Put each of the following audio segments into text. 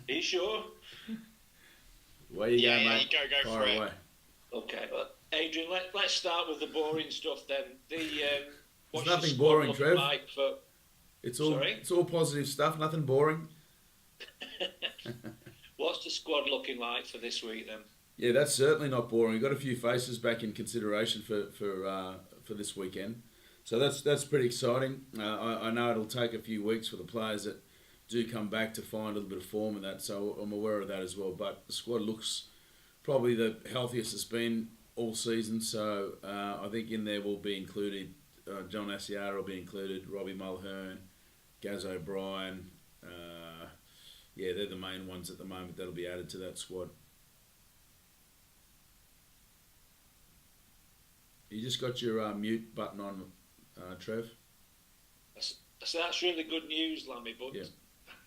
Are you sure? Where you Yeah, go, yeah, mate? you go Fire for it. away. Okay, well, Adrian, let's start with the boring stuff then. There's What's your nothing squad boring, looking Trev. like for? It's all Sorry, it's all positive stuff. Nothing boring. what's the squad looking like for this week then? Yeah, that's certainly not boring. We've got a few faces back in consideration for this weekend, so that's pretty exciting. I know it'll take a few weeks for the players that do come back to find a little bit of form in that, so I'm aware of that as well. But the squad looks probably the healthiest it's been all season, so I think in there will be included John Asiata will be included, Robbie Mulhern, Gaz O'Brien. Yeah, they're the main ones at the moment that'll be added to that squad. You just got your mute button on, Trev. That's really good news, Lammy. But Yeah.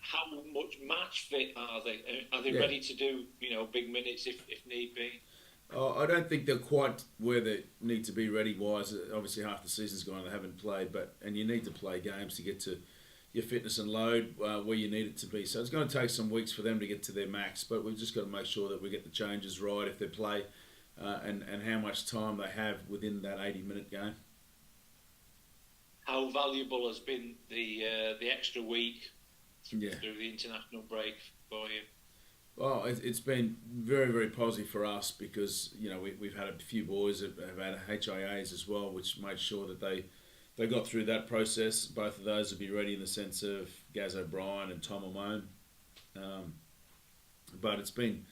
how much match fit are they? Are they Yeah. ready to do big minutes if need be? I don't think they're quite where they need to be ready wise. Obviously, half the season's gone; they haven't played, and you need to play games to get to your fitness and load where you need it to be. So it's going to take some weeks for them to get to their max. But we've just got to make sure that we get the changes right if they play, and how much time they have within that 80-minute game. How valuable has been the extra week Yeah. through the international break for you? Well, it's been very, very positive for us because we've had a few boys that have had HIAs as well, which made sure that they got through that process. Both of those will be ready in the sense of Gaz O'Brien and Tom Amone. But it's been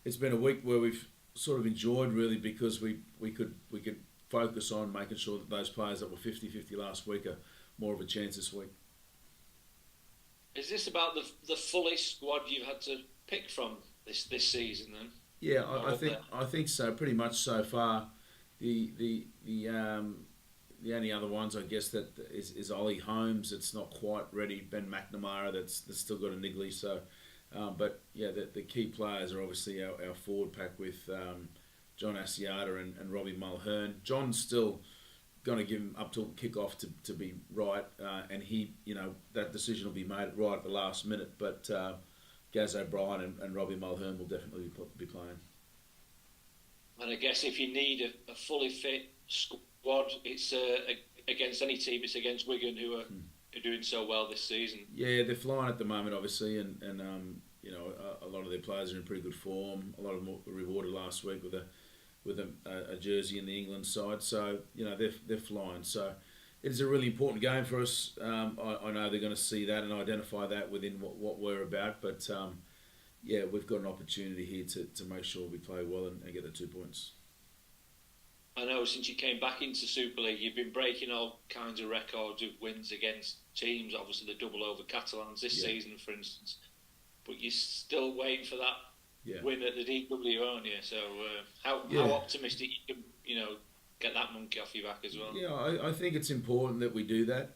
a week where we've sort of enjoyed really because we could focus on making sure that those players that were 50-50 last week are more of a chance this week. Is this about the fullest squad you've had to pick from this season then? Yeah, I think so. Pretty much so far. The only other ones I guess that is Ollie Holmes. It's not quite ready. Ben McNamara that's still got a niggly. So, but yeah, the key players are obviously our forward pack with John Asiata and Robbie Mulhern. John's still going to give him up till kick-off to be right, and he, that decision will be made right at the last minute. But Gaz O'Brien and Robbie Mulhern will definitely be playing. And I guess if you need a fully fit squad, it's against any team. It's against Wigan, who are doing so well this season. Yeah, they're flying at the moment, obviously, and a lot of their players are in pretty good form. A lot of them were rewarded last week with a jersey in the England side, so they're flying. So it's a really important game for us. I know they're going to see that and identify that within what we're about, but yeah, we've got an opportunity here to make sure we play well and get the 2 points. I know since you came back into Super League, you've been breaking all kinds of records of wins against teams. Obviously, the double over Catalans this season, for instance. But you're still waiting for that win at the DW, aren't you? So how optimistic you can get that monkey off your back as well? Yeah, I think it's important that we do that.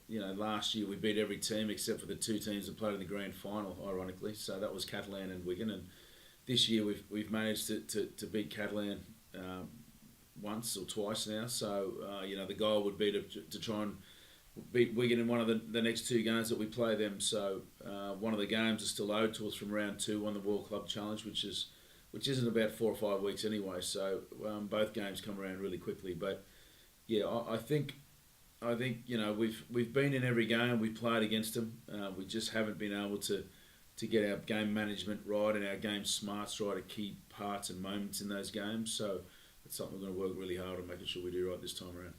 Last year we beat every team except for the two teams that played in the grand final, ironically. So that was Catalan and Wigan, and this year we've managed to beat Catalan once or twice now. So the goal would be to try and beat Wigan in one of the next two games that we play them. So one of the games is still owed to us from round 2 on the World Club Challenge, which isn't about 4 or 5 weeks anyway. So both games come around really quickly. But yeah, I think we've been in every game we've played against them. We just haven't been able to get our game management right and our game smarts right at key parts and moments in those games. So it's something we're going to work really hard on making sure we do right this time around.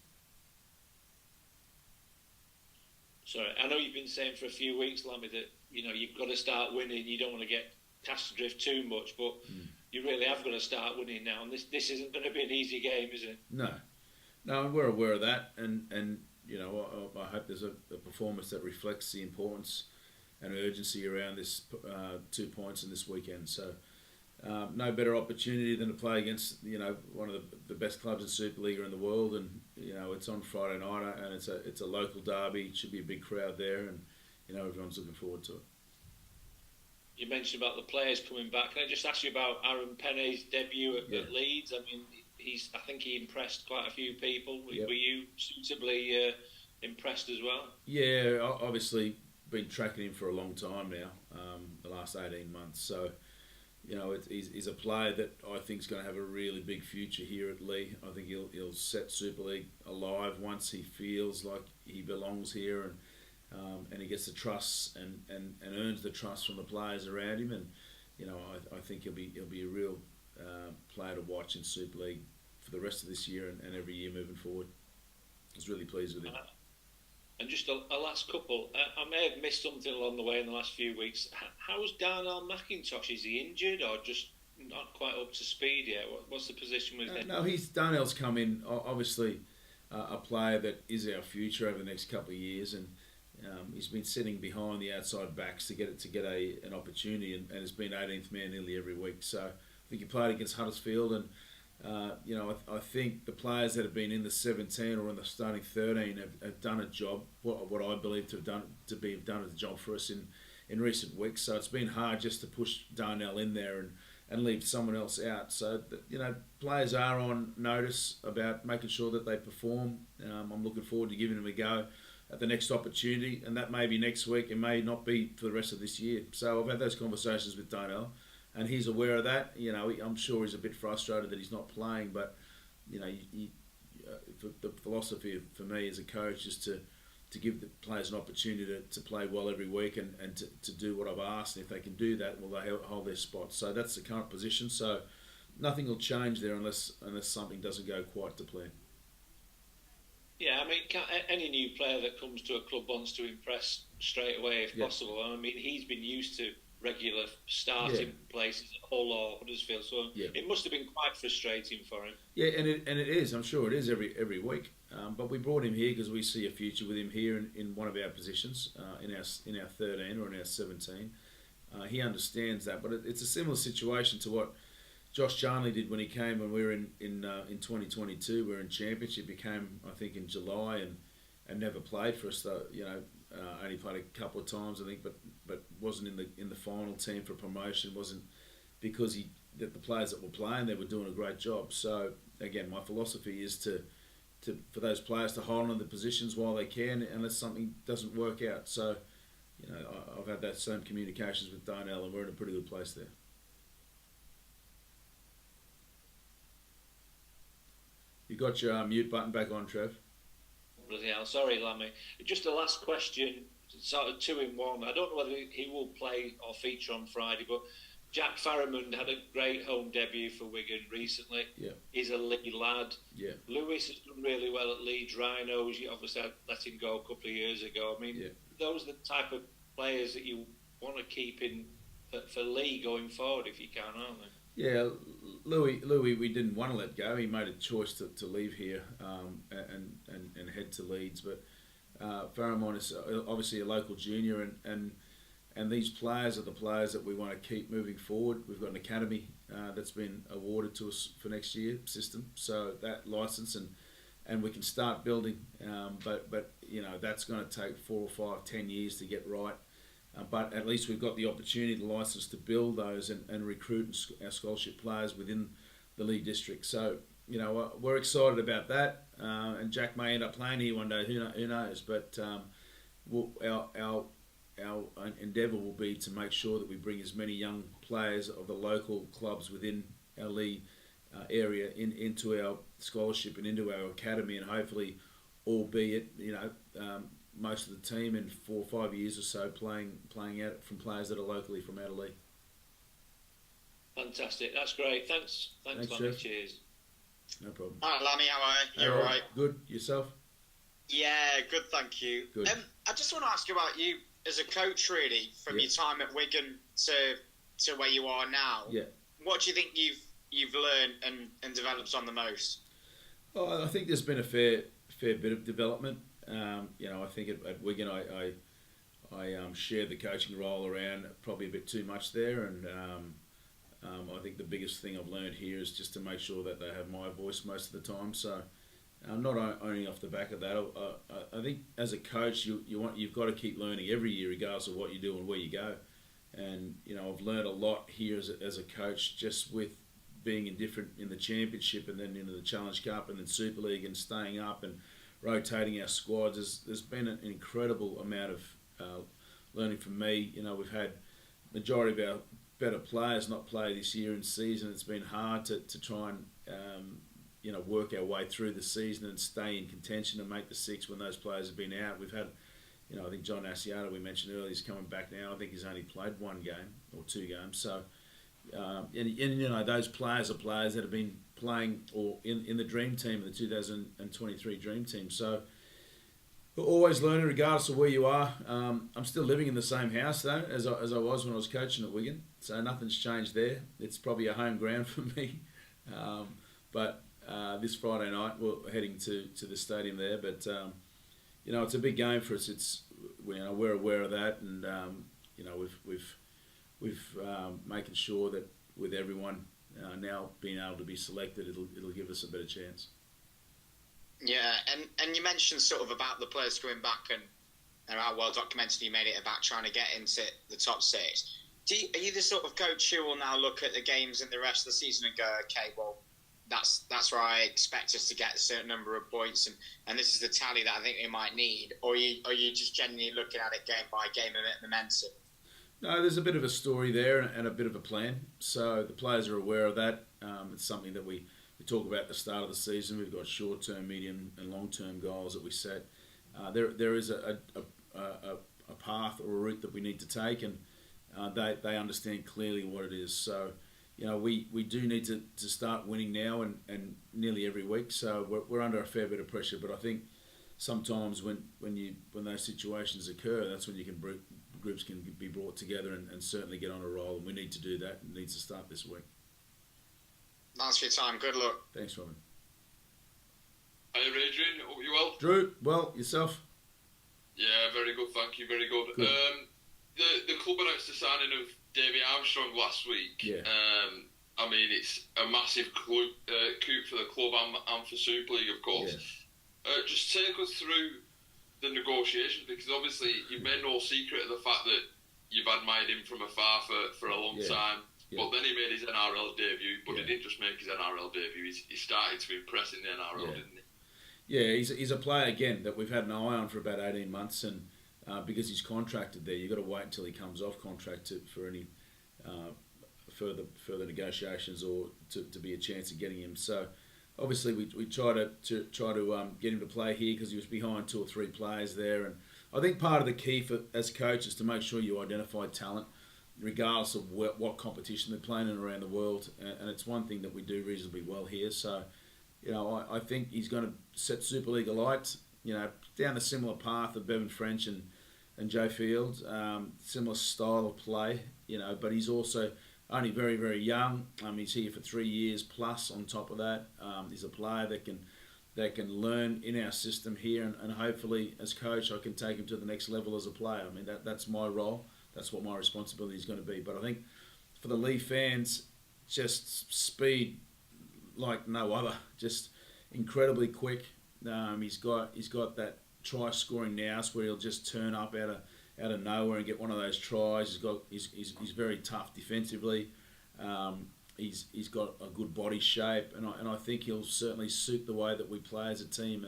Sorry, I know you've been saying for a few weeks, Lammy, that you've got to start winning. You don't want to get cast adrift too much, but you really have got to start winning now. And this isn't going to be an easy game, is it? No, we're aware of that, and I hope there's a performance that reflects the importance and urgency around this 2 points in this weekend. So no better opportunity than to play against one of the best clubs in Super League in the world, and it's on Friday night, and it's a local derby. It should be a big crowd there, and everyone's looking forward to it. You mentioned about the players coming back. Can I just ask you about Aaron Penne's debut at Leeds? I mean, I think he impressed quite a few people. Were you suitably impressed as well? Yeah, obviously been tracking him for a long time now, the last 18 months. So, he's a player that I think is going to have a really big future here at Leigh. I think he'll set Super League alive once he feels like he belongs here, and he gets the trust and earns the trust from the players around him. And I think he'll be a real player to watch in Super League for the rest of this year and every year moving forward. I was really pleased with him. And just a last couple. I may have missed something along the way in the last few weeks. How's Darnell McIntosh? Is he injured or just not quite up to speed yet? What's the position with him? No, Darnell's come in, obviously, a player that is our future over the next couple of years, and he's been sitting behind the outside backs to get an opportunity, and has been 18th man nearly every week. So I think he played against Huddersfield, and I think the players that have been in the 17 or in the starting 13 have done a job, what I believe to have done a job for us in recent weeks. So it's been hard just to push Darnell in there and leave someone else out. So players are on notice about making sure that they perform. I'm looking forward to giving them a go at the next opportunity, and that may be next week. It may not be for the rest of this year. So I've had those conversations with Darnell, and he's aware of that. I'm sure he's a bit frustrated that he's not playing, but the philosophy for me as a coach is to give the players an opportunity to play well every week and to do what I've asked. And if they can do that, well, they hold their spot. So that's the current position. So nothing will change there unless something doesn't go quite to plan. Yeah, I mean, any new player that comes to a club wants to impress straight away if possible. I mean, he's been used to regular starting places at Hull or Huddersfield, so it must have been quite frustrating for him. Yeah, and it is. I'm sure it is every week. But we brought him here because we see a future with him here in one of our positions, in our 13 or in our 17. He understands that, but it's a similar situation to what Josh Charnley did when he came when we were in 2022. We were in Championship. He came, I think, in July and never played for us. Though only played a couple of times, I think, but wasn't in the final team for promotion. Wasn't because the players that were playing, they were doing a great job. So again, my philosophy is to for those players to hold on to the positions while they can, unless something doesn't work out. So I've had that same communications with Darnell, and we're in a pretty good place there. You got your mute button back on, Trev. Bloody hell, sorry, Lammy. Just a last question, sort of two in one. I don't know whether he will play or feature on Friday, but Jack Farrimond had a great home debut for Wigan recently. Yeah. He's a Leigh lad. Yeah. Lewis has done really well at Leeds Rhinos. You obviously let him go a couple of years ago. I mean, those are the type of players that you want to keep in for Leigh going forward if you can, aren't they? Yeah, Louis, we didn't want to let go. He made a choice to leave here and head to Leeds. But Farrimond is obviously a local junior, and these players are the players that we want to keep moving forward. We've got an academy that's been awarded to us for next year system, so that license and we can start building. But that's going to take 4 or 5, 10 years to get right. But at least we've got the opportunity, the licence to build those and recruit our scholarship players within the Leigh district. So, we're excited about that. And Jack may end up playing here one day, who knows. But our endeavour will be to make sure that we bring as many young players of the local clubs within our Leigh area into our scholarship and into our academy, and hopefully, albeit, most of the team in 4 or 5 years or so playing out from players that are locally from out of Leigh. Fantastic, that's great. Thanks, Lammy. Cheers. No problem. Hi, Lammy. How are you? You all right? Good. Yourself? Yeah, good. Thank you. Good. I just want to ask about you as a coach, really, from your time at Wigan to where you are now. Yeah. What do you think you've learned and developed on the most? Oh, I think there's been a fair bit of development. I think at Wigan I shared the coaching role around probably a bit too much there, and I think the biggest thing I've learned here is just to make sure that they have my voice most of the time. So not only off the back of that, I think as a coach you've got to keep learning every year, regardless of what you do and where you go. And I've learned a lot here as a coach, just with being in the Championship and then into the Challenge Cup and then Super League and staying up and rotating our squads. There's been an incredible amount of learning from me. We've had majority of our better players not play this year in season. It's been hard to try and work our way through the season and stay in contention and make the six when those players have been out. We've had, I think John Asiata, we mentioned earlier, is coming back now. I think he's only played one game or two games. So, those players are players that have been playing or in the dream team, the 2023 dream team. So, we're always learning regardless of where you are. I'm still living in the same house though as I was when I was coaching at Wigan. So nothing's changed there. It's probably a home ground for me. But this Friday night we're heading to the stadium there. But it's a big game for us. It's we're aware of that, and we've making sure that with everyone now being able to be selected, it'll give us a better chance. Yeah, and you mentioned sort of about the players coming back and how well documented you made it about trying to get into the top six. Are you the sort of coach who will now look at the games and the rest of the season and go, okay, well, that's where I expect us to get a certain number of points, and this is the tally that I think we might need? Or are you just genuinely looking at it game by game and momentum? No, there's a bit of a story there and a bit of a plan. So the players are aware of that. It's something that we talk about at the start of the season. We've got short-term, medium, and long-term goals that we set. There is a path or a route that we need to take, and they understand clearly what it is. So, we do need to start winning now and nearly every week. So we're under a fair bit of pressure. But I think sometimes when those situations occur, that's when groups can be brought together and certainly get on a roll. And we need to do that. It needs to start this week. Thanks for your time. Good luck. Thanks, Robin. Hi, Adrian. Hope you well. Drew, well, yourself? Yeah, very good. Thank you. Very good. The club announced the signing of Davy Armstrong last week. Yeah. It's a massive coup for the club and for Super League, of course. Yeah. Just take us through the negotiations, because obviously you've made no secret of the fact that you've admired him from afar for a long time. Yeah. But then he made his NRL debut, but he didn't just make his NRL debut, he started to impress in the NRL, didn't he? Yeah, he's a player, again, that we've had an eye on for about 18 months, and because he's contracted there, you've got to wait until he comes off contract for any further negotiations or to be a chance of getting him. So obviously we try to get him to play here because he was behind two or three players there, and I think part of the key as coach is to make sure you identify talent regardless of what competition they're playing in around the world, and it's one thing that we do reasonably well here. So, I think he's going to set Super League alight, down the similar path of Bevan French and Joe Fields, similar style of play, but he's also only very, very young. He's here for 3 years plus on top of that. He's a player that can learn in our system here, and hopefully as coach I can take him to the next level as a player. That's my role. That's what my responsibility is going to be. But I think for the Leigh fans, just speed like no other. Just incredibly quick. He's got that try scoring nous where he'll just turn up out of nowhere and get one of those tries. He's very tough defensively. He's got a good body shape, and I think he'll certainly suit the way that we play as a team.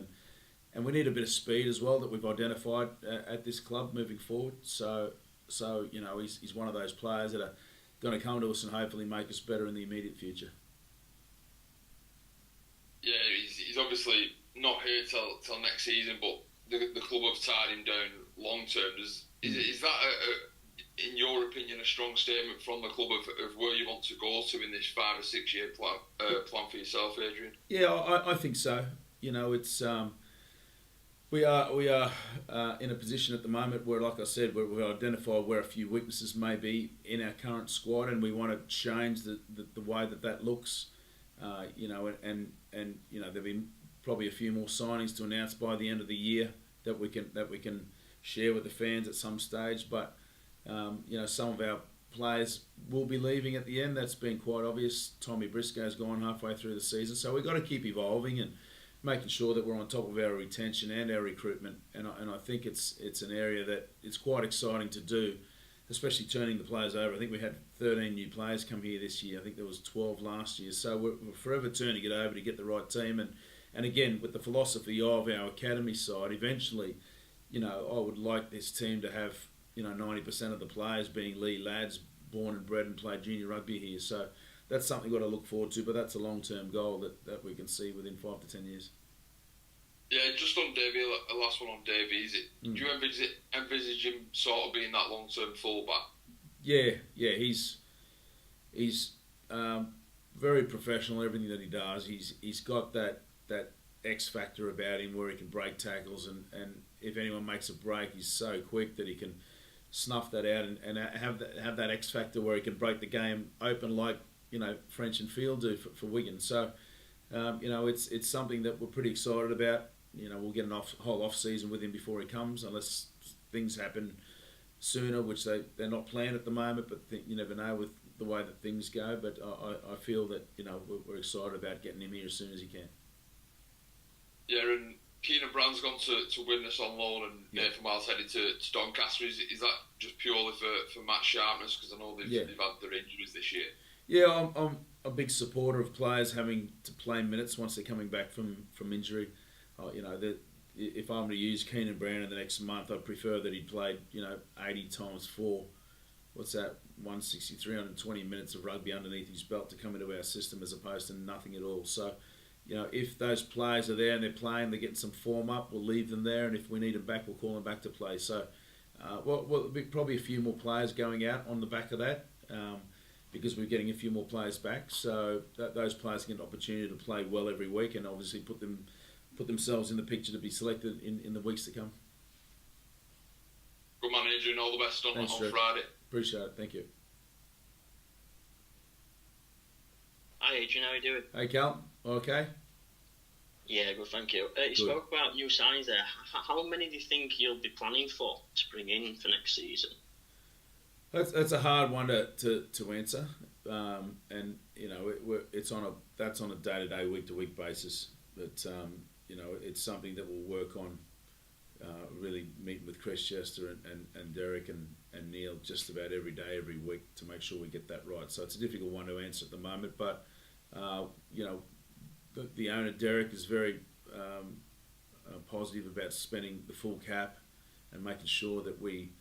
And we need a bit of speed as well that we've identified at this club moving forward. So he's one of those players that are going to come to us and hopefully make us better in the immediate future. Yeah, he's obviously not here till next season, but the club have tied him down long term. Is that, in your opinion, a strong statement from the club of where you want to go to in this 5 or 6 year plan for yourself, Adrian? Yeah, I think so. It's we are in a position at the moment where, like I said, we've identified where a few weaknesses may be in our current squad, and we want to change the way that looks. And there'll be probably a few more signings to announce by the end of the year that we can share with the fans at some stage. But some of our players will be leaving at the end. That's been quite obvious. Tommy Briscoe's gone halfway through the season, so we've got to keep evolving and making sure that we're on top of our retention and our recruitment. And I think it's an area that it's quite exciting to do, especially turning the players over. I think we had 13 new players come here this year. I think there was 12 last year. So we're forever turning it over to get the right team. And again, with the philosophy of our academy side, eventually, I would like this team to have 90% of the players being Lee lads, born and bred and played junior rugby here. So that's something we've got to look forward to, but that's a long-term goal that we can see within 5 to 10 years. Yeah, just on Davey, a last one on Davey. Do you envisage him sort of being that long-term fullback? Yeah, he's very professional. Everything that he does, he's got that X factor about him where he can break tackles, and if anyone makes a break, he's so quick that he can snuff that out and have that X factor where he can break the game open like French and Field do for Wigan. So it's something that we're pretty excited about. We'll get a whole off season with him before he comes, unless things happen sooner, which they're not planned at the moment. But you never know with the way that things go. But I feel that we're excited about getting him here as soon as he can. Yeah, and Keenan Brand's gone to Widnes on loan, and Nathan Miles headed to Doncaster. Is that just purely for match sharpness? Because I know they've had their injuries this year. Yeah, I'm a big supporter of players having to play minutes once they're coming back from injury. If I'm to use Keenan Brown in the next month, I'd prefer that he played 80 times 4. What's that? 160, 320 minutes of rugby underneath his belt to come into our system as opposed to nothing at all. So, if those players are there and they're playing, they're getting some form up, we'll leave them there, and if we need them back, we'll call them back to play. So, there'll be probably a few more players going out on the back of that because we're getting a few more players back. So those players get an opportunity to play well every week and obviously put themselves in the picture to be selected in the weeks to come. Good man, Adrian. All the best on Friday. Appreciate it. Thank you. Hi, Adrian. How are you doing? Hey, Cal. Okay. Yeah, good. Thank you. You spoke about new signings there. How many do you think you'll be planning to bring in for next season? That's a hard one to answer, and that's on a day-to-day, week-to-week basis. But it's something that we'll work on. Really meeting with Chris Chester and Derek and Neil just about every day, every week to make sure we get that right. So it's a difficult one to answer at the moment, but the owner Derek is very positive about spending the full cap and making sure that we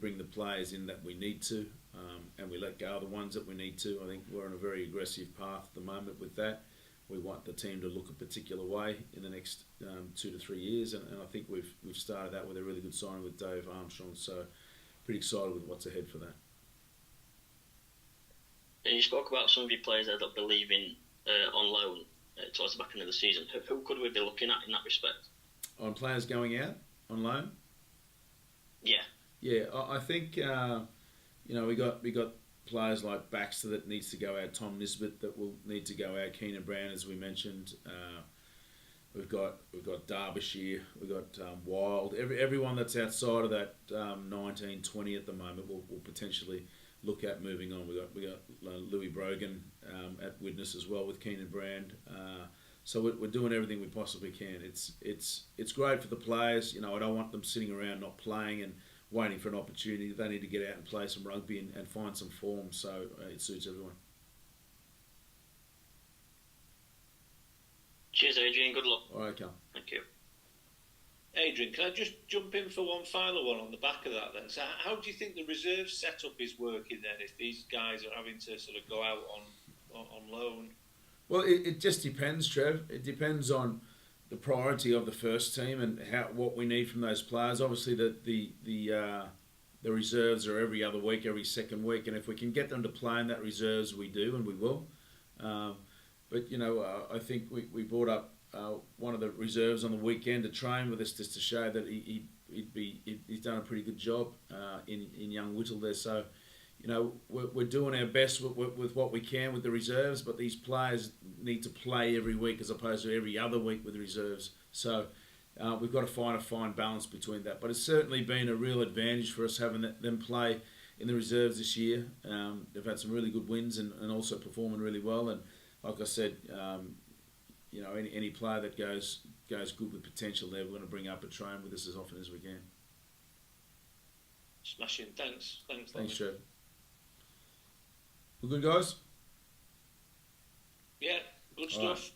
bring the players in that we need to, and we let go of the ones that we need to. I think we're on a very aggressive path at the moment with that. We want the team to look a particular way in the next 2 to 3 years, and I think we've started that with a really good signing with Dave Armstrong. So pretty excited with what's ahead for that. And you spoke about some of your players that are leaving on loan towards the back end of the season. Who could we be looking at in that respect? On players going out on loan? Yeah. Yeah, I think we got players like Baxter that needs to go out, Tom Nisbet that will need to go out, Keenan Brown as we mentioned. We've got Derbyshire, we've got Wild. Everyone that's outside of that 19, 20 at the moment will potentially look at moving on. We got Louis Brogan at Widnes as well with Keenan Brown. So we're doing everything we possibly can. It's great for the players. I don't want them sitting around not playing and waiting for an opportunity. They need to get out and play some rugby and find some form. So it suits everyone. Cheers, Adrian. Good luck. All right, Cal. Thank you. Adrian, can I just jump in for one final one on the back of that then? So how do you think the reserve setup is working then if these guys are having to sort of go out on loan? Well, it just depends, Trev. It depends on the priority of the first team and what we need from those players. Obviously, the reserves are every other week, every second week, and if we can get them to play in that reserves, we do and we will. But I think we brought up one of the reserves on the weekend to train with us just to show that he's done a pretty good job in young Whittle there. So we're doing our best with what we can with the reserves, but these players need to play every week as opposed to every other week with the reserves. So we've got to find a fine balance between that. But it's certainly been a real advantage for us having them play in the reserves this year. They've had some really good wins and also performing really well. And like I said, any player that goes good with potential there, we're going to bring up and train with us as often as we can. Smashing. Thanks, Trev. We're good, guys? Yeah, good stuff. Right.